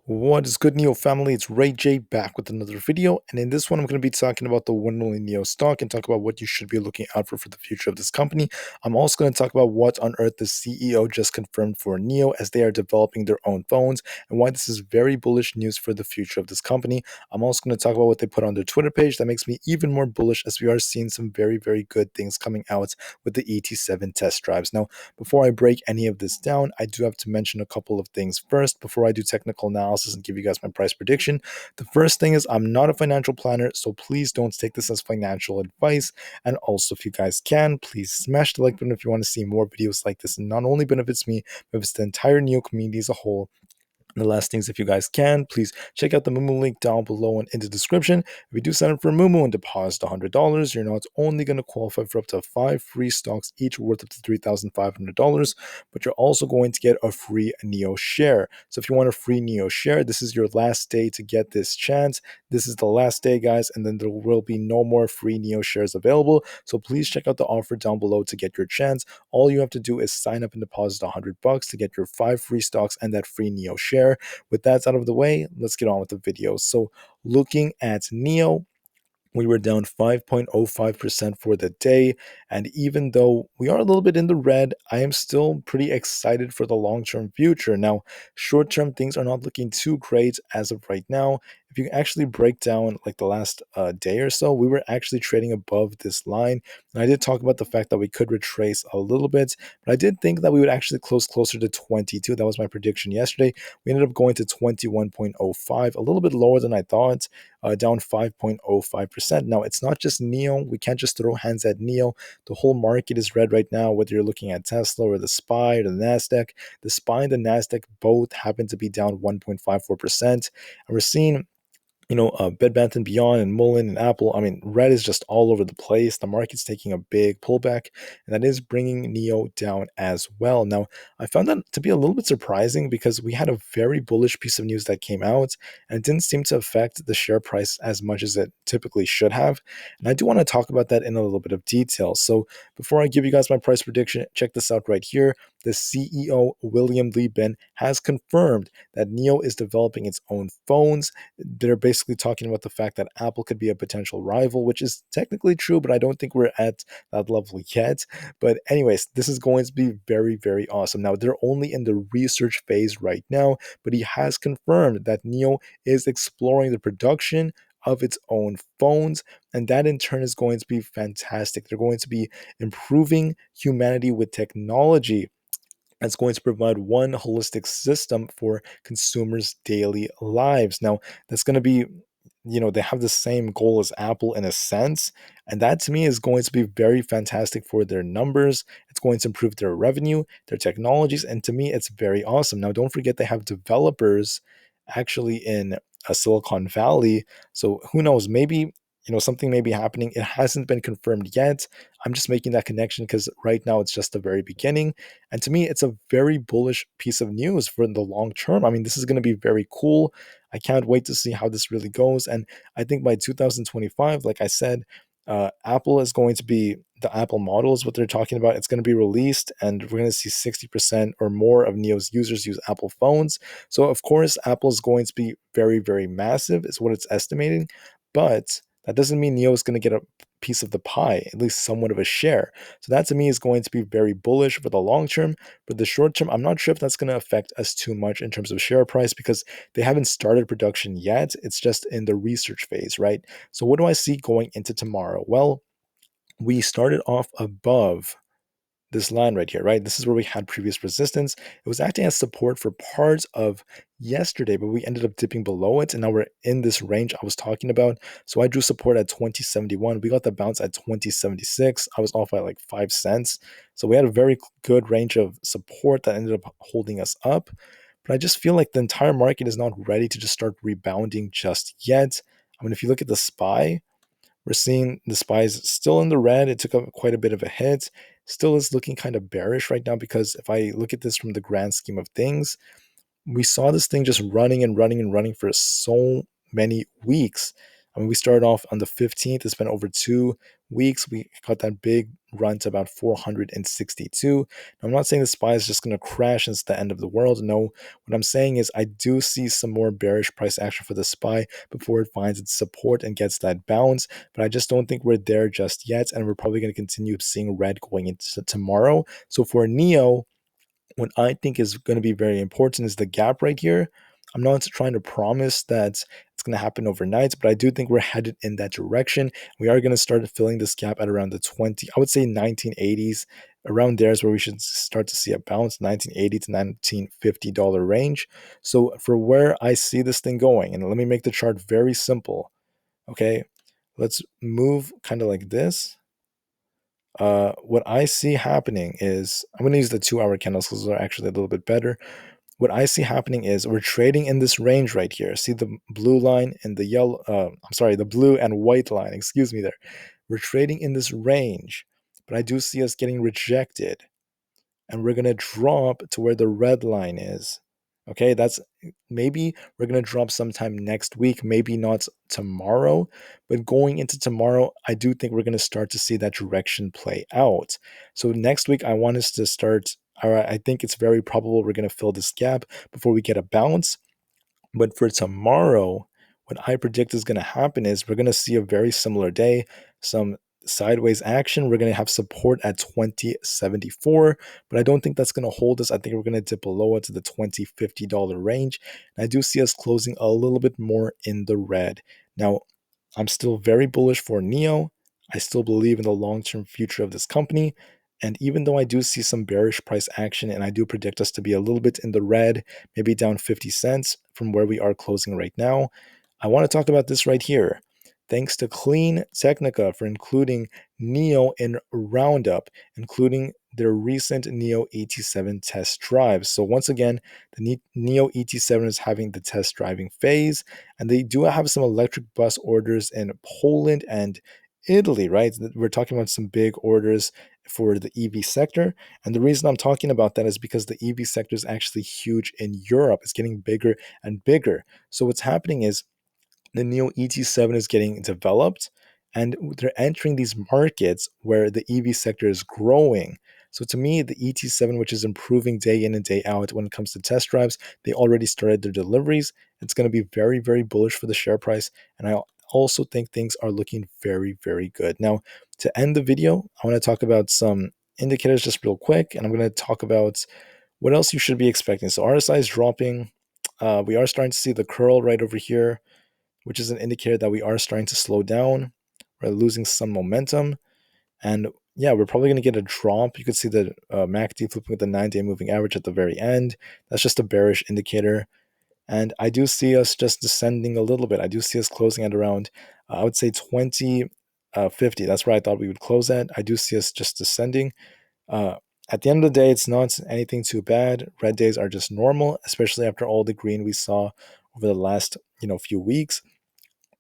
What is good, Neo family? It's Rey-Jay back with another video, and in this one, I'm going to be talking about the one and only Neo stock and talk about what you should be looking out for the future of this company. I'm also going to talk about what on earth the CEO just confirmed for Neo as they are developing their own phones and why this is very bullish news for the future of this company. I'm also going to talk about what they put on their Twitter page that makes me even more bullish as we are seeing some very, very good things coming out with the ET7 test drives. Now, before I break any of this down, I do have to mention a couple of things first before I do technical analysis and give you guys my price prediction. The first thing is I'm not a financial planner, so please don't take this as financial advice. And also, if you guys can, please smash the like button if you want to see more videos like this. And not only benefits me, but it's the entire Neo community as a whole. And the last things, if you guys can, please check out the Moomoo link down below and in the description. If you do sign up for Moomoo and deposit $100, you're not only going to qualify for up to 5 free stocks, each worth up to $3,500, but you're also going to get a free Neo share. So if you want a free Neo share, this is your last day to get this chance. This is the last day, guys, and then there will be no more free Neo shares available. So please check out the offer down below to get your chance. All you have to do is sign up and deposit $100 to get your 5 free stocks and that free Neo share. With that out of the way, let's get on with the video. So looking at Neo, we were down 5.05% for the day. And even though we are a little bit in the red, I am still pretty excited for the long term future. Now, short term things are not looking too great as of right now. If you actually break down like the last day or so, we were actually trading above this line. And I did talk about the fact that we could retrace a little bit, but I did think that we would actually close closer to 22. That was my prediction yesterday. We ended up going to 21.05, a little bit lower than I thought, down 5.05%. Now, it's not just Neo. We can't just throw hands at Neo. The whole market is red right now, whether you're looking at Tesla or the SPY or the NASDAQ. The SPY and the NASDAQ both happen to be down 1.54%. And we're seeing Bed Bath and Beyond and Mullen and Apple. I mean, red is just all over the place. The market's taking a big pullback, and that is bringing Neo down as well. Now, I found that to be a little bit surprising because we had a very bullish piece of news that came out, and it didn't seem to affect the share price as much as it typically should have. And I do want to talk about that in a little bit of detail. So, before I give you guys my price prediction, check this out right here. The CEO, William Lee Ben, has confirmed that Neo is developing its own phones. They're basically talking about the fact that Apple could be a potential rival, which is technically true, but I don't think we're at that level yet. But anyways, this is going to be very, very awesome. Now, they're only in the research phase right now, but he has confirmed that Neo is exploring the production of its own phones, and that in turn is going to be fantastic. They're going to be improving humanity with technology that's going to provide one holistic system for consumers' daily lives. Now, that's going to be, they have the same goal as Apple in a sense. And that to me is going to be very fantastic for their numbers. It's going to improve their revenue, their technologies. And to me, it's very awesome. Now, don't forget they have developers actually in Silicon Valley. So who knows? Maybe something may be happening. It hasn't been confirmed yet. I'm just making that connection because right now it's just the very beginning. And to me, it's a very bullish piece of news for the long term. I mean, this is going to be very cool. I can't wait to see how this really goes. And I think by 2025, like I said, Apple is going to be the Apple model is what they're talking about. It's going to be released, and we're going to see 60% or more of Neo's users use Apple phones. So, of course, Apple is going to be very, very massive, is what it's estimating. But that doesn't mean Neo is going to get a piece of the pie, at least somewhat of a share. So that to me is going to be very bullish for the long term. For the short term, I'm not sure if that's going to affect us too much in terms of share price because they haven't started production yet. It's just in the research phase, right? So what do I see going into tomorrow? Well, we started off above this line right here, right? This is where we had previous resistance. It was acting as support for parts of yesterday, but we ended up dipping below it, and now we're in this range I was talking about. So I drew support at 2071. We got the bounce at 2076. I was off by like 5 cents. So we had a very good range of support that ended up holding us up. But I just feel like the entire market is not ready to just start rebounding just yet. I mean, if you look at the SPY, we're seeing the SPYs still in the red. It took up quite a bit of a hit. Still is looking kind of bearish right now because if I look at this from the grand scheme of things, we saw this thing just running and running and running for so many weeks. I mean, we started off on the 15th. It's been over 2 weeks. We got that big run to about 462. Now, I'm not saying the SPY is just going to crash and it's the end of the world. No, what I'm saying is I do see some more bearish price action for the SPY before it finds its support and gets that bounce. But I just don't think we're there just yet. And we're probably going to continue seeing red going into tomorrow. So for NEO, what I think is going to be very important is the gap right here. I'm not trying to promise that it's going to happen overnight, but I do think we're headed in that direction. We are going to start filling this gap at around the 20, I would say 1980s. Around there is where we should start to see a bounce, 1980 to $1950 range. So for where I see this thing going, and let me make the chart very simple. Okay, let's move kind of like this. What I see happening is I'm going to use the 2 hour candles because those are actually a little bit better. What I see happening is we're trading in this range right here. See the blue line and the yellow, I'm sorry, the blue and white line, excuse me there. We're trading in this range, but I do see us getting rejected and we're going to drop to where the red line is. Okay, that's maybe we're going to drop sometime next week, maybe not tomorrow, but going into tomorrow, I do think we're going to start to see that direction play out. So next week, I want us to start. All right, I think it's very probable we're going to fill this gap before we get a bounce. But for tomorrow, what I predict is going to happen is we're going to see a very similar day, some sideways action. We're going to have support at 2074, but I don't think that's going to hold us. I think we're going to dip below it to the $20-50 range. And I do see us closing a little bit more in the red. Now, I'm still very bullish for NEO. I still believe in the long-term future of this company. And even though I do see some bearish price action and I do predict us to be a little bit in the red, maybe down 50 cents from where we are closing right now, I want to talk about this right here. Thanks to Clean Technica for including NEO in Roundup, including their recent NEO ET7 test drives. So once again, the NEO ET7 is having the test driving phase, and they do have some electric bus orders in Poland and Italy, right? We're talking about some big orders for the EV sector. And the reason I'm talking about that is because the EV sector is actually huge in Europe. It's getting bigger and bigger. So what's happening is the NEO ET7 is getting developed and they're entering these markets where the EV sector is growing. So to me, the ET7, which is improving day in and day out when it comes to test drives, they already started their deliveries. It's going to be very, very bullish for the share price. And I also think things are looking very, very good. Now, to end the video, I want to talk about some indicators just real quick. And I'm going to talk about what else you should be expecting. So RSI is dropping. We are starting to see the curl right over here, which is an indicator that we are starting to slow down. We're losing some momentum. And yeah, we're probably going to get a drop. You could see the MACD flipping with the 9-day moving average at the very end. That's just a bearish indicator. And I do see us just descending a little bit. I do see us closing at around, I would say 2050. That's where I thought we would close at. I do see us just descending. Uh, at the end of the day, it's not anything too bad. Red days are just normal, especially after all the green we saw over the last few weeks.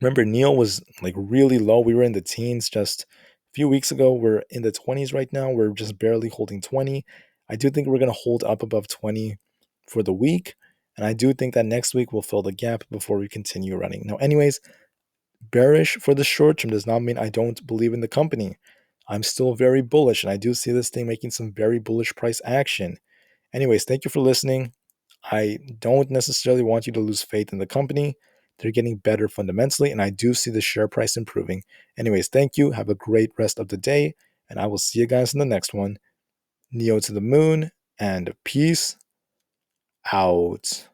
Remember, Neil was like really low. We were in the teens just a few weeks ago. We're in the 20s right now. We're just barely holding 20. I do think we're going to hold up above 20 for the week. And I do think that next week we'll fill the gap before we continue running. Now, anyways, bearish for the short term does not mean I don't believe in the company. I'm still very bullish, and I do see this thing making some very bullish price action. Anyways, thank you for listening. I don't necessarily want you to lose faith in the company. They're getting better fundamentally, and I do see the share price improving. Anyways, thank you. Have a great rest of the day, and I will see you guys in the next one. Neo to the moon, and peace out.